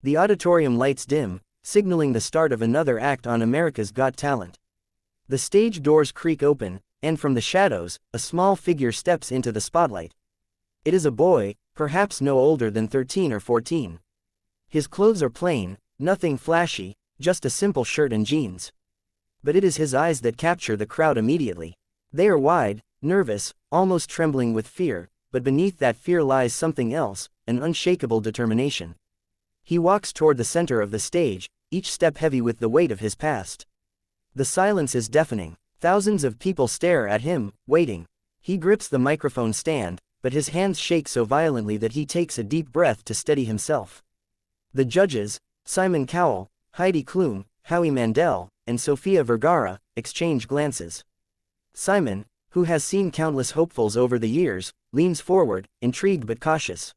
The auditorium lights dim, signaling the start of another act on America's Got Talent. The stage doors creak open, and from the shadows, a small figure steps into the spotlight. It is a boy, perhaps no older than 13 or 14. His clothes are plain, nothing flashy, just a simple shirt and jeans. But it is his eyes that capture the crowd immediately. They are wide, nervous, almost trembling with fear, but beneath that fear lies something else, an unshakable determination. He walks toward the center of the stage, each step heavy with the weight of his past. The silence is deafening. Thousands of people stare at him, waiting. He grips the microphone stand, but his hands shake so violently that he takes a deep breath to steady himself. The judges, Simon Cowell, Heidi Klum, Howie Mandel, and Sofia Vergara, exchange glances. Simon, who has seen countless hopefuls over the years, leans forward, intrigued but cautious.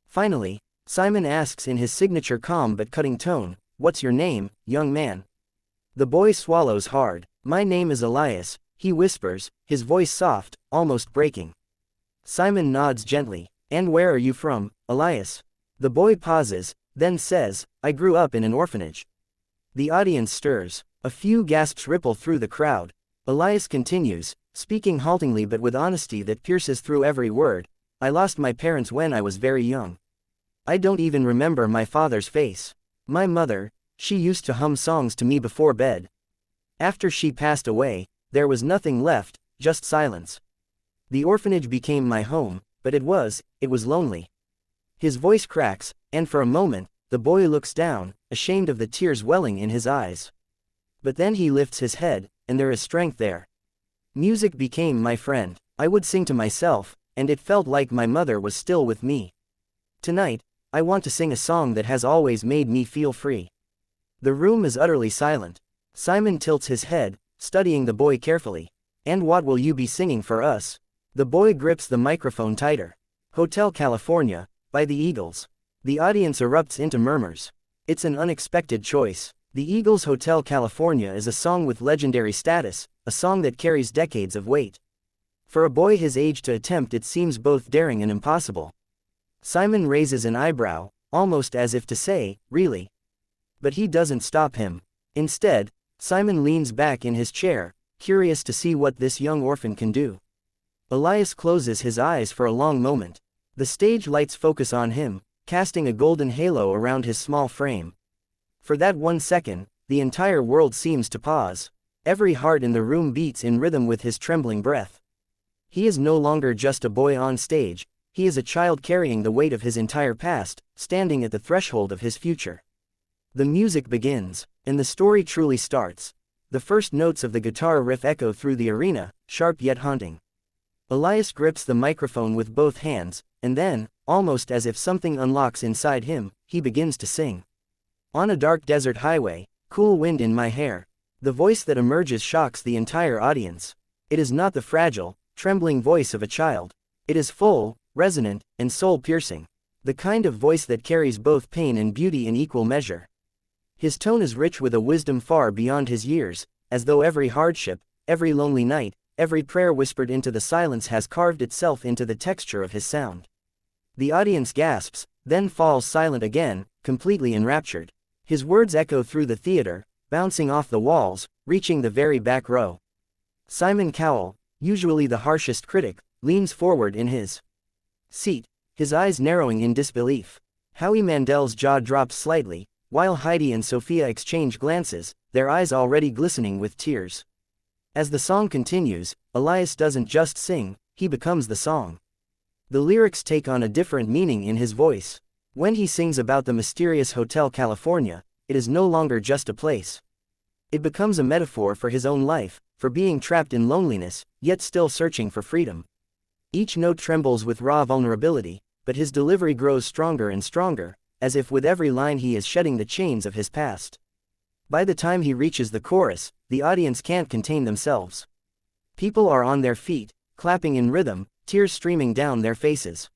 Finally, Simon asks in his signature calm but cutting tone, "What's your name, young man?" The boy swallows hard. "My name is Elias," he whispers, his voice soft, almost breaking. Simon nods gently. "And where are you from, Elias?" The boy pauses, then says, "I grew up in an orphanage." The audience stirs. A few gasps ripple through the crowd. Elias continues, speaking haltingly but with honesty that pierces through every word. "I lost my parents when I was very young. I don't even remember my father's face. My mother, she used to hum songs to me before bed. After she passed away, there was nothing left, just silence. The orphanage became my home, but it was lonely." His voice cracks, and for a moment, the boy looks down, ashamed of the tears welling in his eyes. But then he lifts his head, and there is strength there. "Music became my friend. I would sing to myself, and it felt like my mother was still with me. Tonight, I want to sing a song that has always made me feel free." The room is utterly silent. Simon tilts his head, studying the boy carefully. "And what will you be singing for us?" The boy grips the microphone tighter. "Hotel California, by the Eagles." The audience erupts into murmurs. It's an unexpected choice. The Eagles' Hotel California is a song with legendary status, a song that carries decades of weight. For a boy his age to attempt it seems both daring and impossible. Simon raises an eyebrow, almost as if to say, "Really?" But he doesn't stop him. Instead, Simon leans back in his chair, curious to see what this young orphan can do. Elias closes his eyes for a long moment. The stage lights focus on him, casting a golden halo around his small frame. For that 1 second, the entire world seems to pause. Every heart in the room beats in rhythm with his trembling breath. He is no longer just a boy on stage, he is a child carrying the weight of his entire past, standing at the threshold of his future. The music begins, and the story truly starts. The first notes of the guitar riff echo through the arena, sharp yet haunting. Elias grips the microphone with both hands, and then, almost as if something unlocks inside him, he begins to sing. "On a dark desert highway, cool wind in my hair." The voice that emerges shocks the entire audience. It is not the fragile, trembling voice of a child. It is full, resonant, and soul-piercing. The kind of voice that carries both pain and beauty in equal measure. His tone is rich with a wisdom far beyond his years, as though every hardship, every lonely night, every prayer whispered into the silence has carved itself into the texture of his sound. The audience gasps, then falls silent again, completely enraptured. His words echo through the theater, bouncing off the walls, reaching the very back row. Simon Cowell, usually the harshest critic, leans forward in his seat, his eyes narrowing in disbelief. Howie Mandel's jaw drops slightly, while Heidi and Sophia exchange glances, their eyes already glistening with tears. As the song continues, Elias doesn't just sing, he becomes the song. The lyrics take on a different meaning in his voice. When he sings about the mysterious Hotel California, it is no longer just a place. It becomes a metaphor for his own life, for being trapped in loneliness, yet still searching for freedom. Each note trembles with raw vulnerability, but his delivery grows stronger and stronger, as if with every line he is shedding the chains of his past. By the time he reaches the chorus, the audience can't contain themselves. People are on their feet, clapping in rhythm, tears streaming down their faces.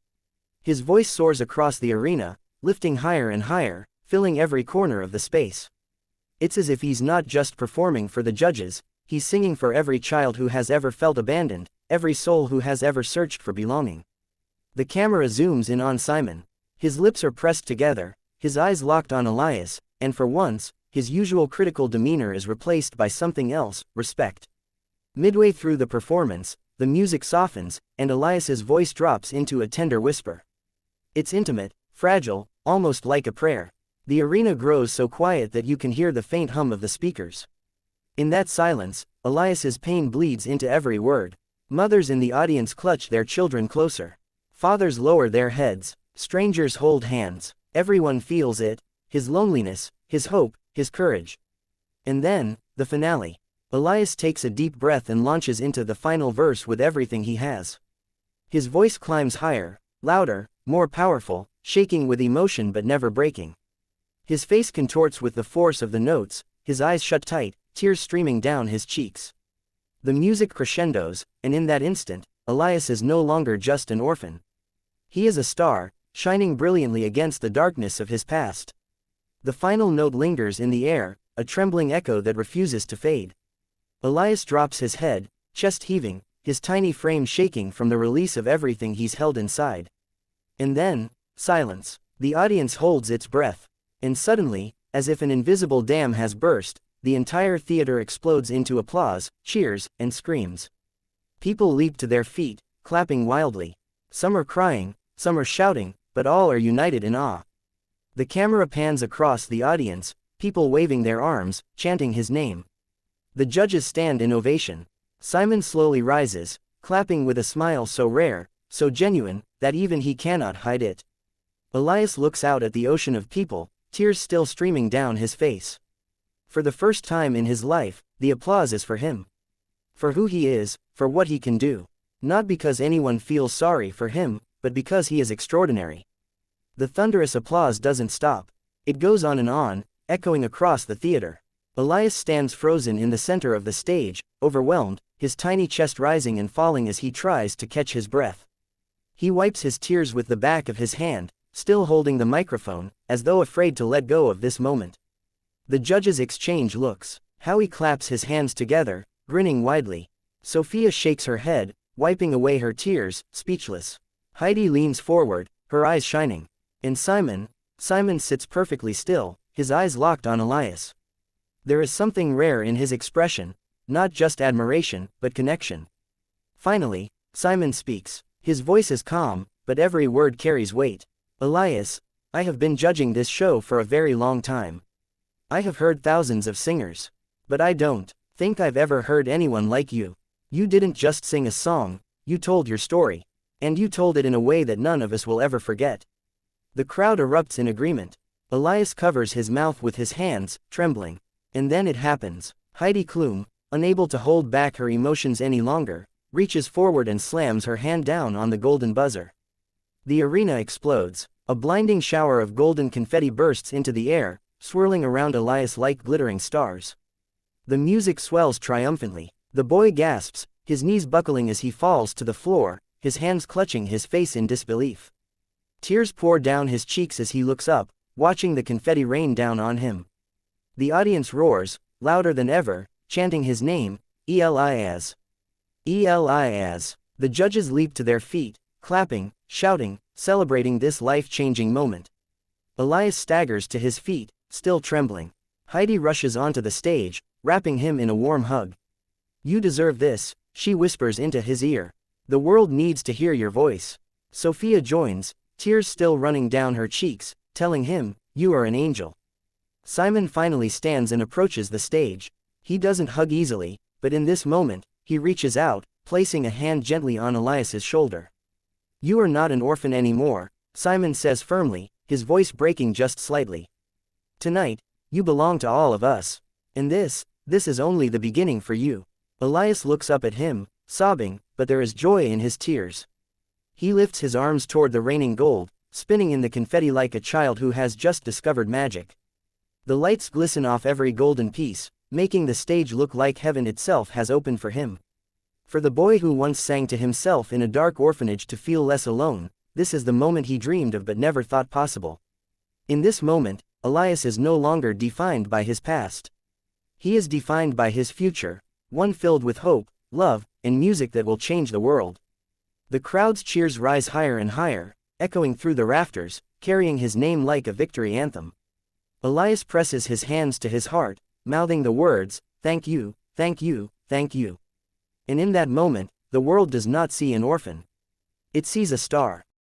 His voice soars across the arena, lifting higher and higher, filling every corner of the space. It's as if he's not just performing for the judges, he's singing for every child who has ever felt abandoned, every soul who has ever searched for belonging. The camera zooms in on Simon. His lips are pressed together, his eyes locked on Elias, and for once, his usual critical demeanor is replaced by something else, respect. Midway through the performance, the music softens, and Elias's voice drops into a tender whisper. It's intimate, fragile, almost like a prayer. The arena grows so quiet that you can hear the faint hum of the speakers. In that silence, Elias's pain bleeds into every word. Mothers in the audience clutch their children closer. Fathers lower their heads. Strangers hold hands. Everyone feels it, his loneliness, his hope, his courage. And then, the finale. Elias takes a deep breath and launches into the final verse with everything he has. His voice climbs higher, louder, more powerful, shaking with emotion but never breaking. His face contorts with the force of the notes, his eyes shut tight, tears streaming down his cheeks. The music crescendos, and in that instant, Elias is no longer just an orphan. He is a star, shining brilliantly against the darkness of his past. The final note lingers in the air, a trembling echo that refuses to fade. Elias drops his head, chest heaving, his tiny frame shaking from the release of everything he's held inside. And then, silence. The audience holds its breath. And suddenly, as if an invisible dam has burst, the entire theater explodes into applause, cheers, and screams. People leap to their feet, clapping wildly. Some are crying, some are shouting, but all are united in awe. The camera pans across the audience, people waving their arms, chanting his name. The judges stand in ovation. Simon slowly rises, clapping with a smile so rare, so genuine, that even he cannot hide it. Elias looks out at the ocean of people, tears still streaming down his face. For the first time in his life, the applause is for him. For who he is, for what he can do. Not because anyone feels sorry for him, but because he is extraordinary. The thunderous applause doesn't stop. It goes on, echoing across the theater. Elias stands frozen in the center of the stage, overwhelmed, his tiny chest rising and falling as he tries to catch his breath. He wipes his tears with the back of his hand, still holding the microphone, as though afraid to let go of this moment. The judges exchange looks. Howie claps his hands together, grinning widely. Sophia shakes her head, wiping away her tears, speechless. Heidi leans forward, her eyes shining. And Simon sits perfectly still, his eyes locked on Elias. There is something rare in his expression, not just admiration, but connection. Finally, Simon speaks. His voice is calm, but every word carries weight. Elias, I have been judging this show for a very long time. I have heard thousands of singers. But I don't think I've ever heard anyone like you. You didn't just sing a song, you told your story. And you told it in a way that none of us will ever forget. The crowd erupts in agreement. Elias covers his mouth with his hands, trembling. And then it happens. Heidi Klum, unable to hold back her emotions any longer, reaches forward and slams her hand down on the golden buzzer. The arena explodes. A blinding shower of golden confetti bursts into the air, swirling around Elias like glittering stars. The music swells triumphantly. The boy gasps, his knees buckling as he falls to the floor, his hands clutching his face in disbelief. Tears pour down his cheeks as he looks up, watching the confetti rain down on him. The audience roars, louder than ever, chanting his name, Elias. Elias. The judges leap to their feet, clapping, shouting, celebrating this life-changing moment. Elias staggers to his feet, still trembling. Heidi rushes onto the stage, wrapping him in a warm hug. You deserve this, she whispers into his ear. The world needs to hear your voice. Sophia joins, tears still running down her cheeks, telling him, you are an angel. Simon finally stands and approaches the stage. He doesn't hug easily, but in this moment, he reaches out, placing a hand gently on Elias's shoulder. You are not an orphan anymore, Simon says firmly, his voice breaking just slightly. Tonight, you belong to all of us. And this is only the beginning for you. Elias looks up at him, sobbing, but there is joy in his tears. He lifts his arms toward the raining gold, spinning in the confetti like a child who has just discovered magic. The lights glisten off every golden piece, making the stage look like heaven itself has opened for him. For the boy who once sang to himself in a dark orphanage to feel less alone, this is the moment he dreamed of but never thought possible. In this moment, Elias is no longer defined by his past. He is defined by his future, one filled with hope, love, and music that will change the world. The crowd's cheers rise higher and higher, echoing through the rafters, carrying his name like a victory anthem. Elias presses his hands to his heart, mouthing the words, "Thank you, thank you, thank you." And in that moment, the world does not see an orphan. It sees a star.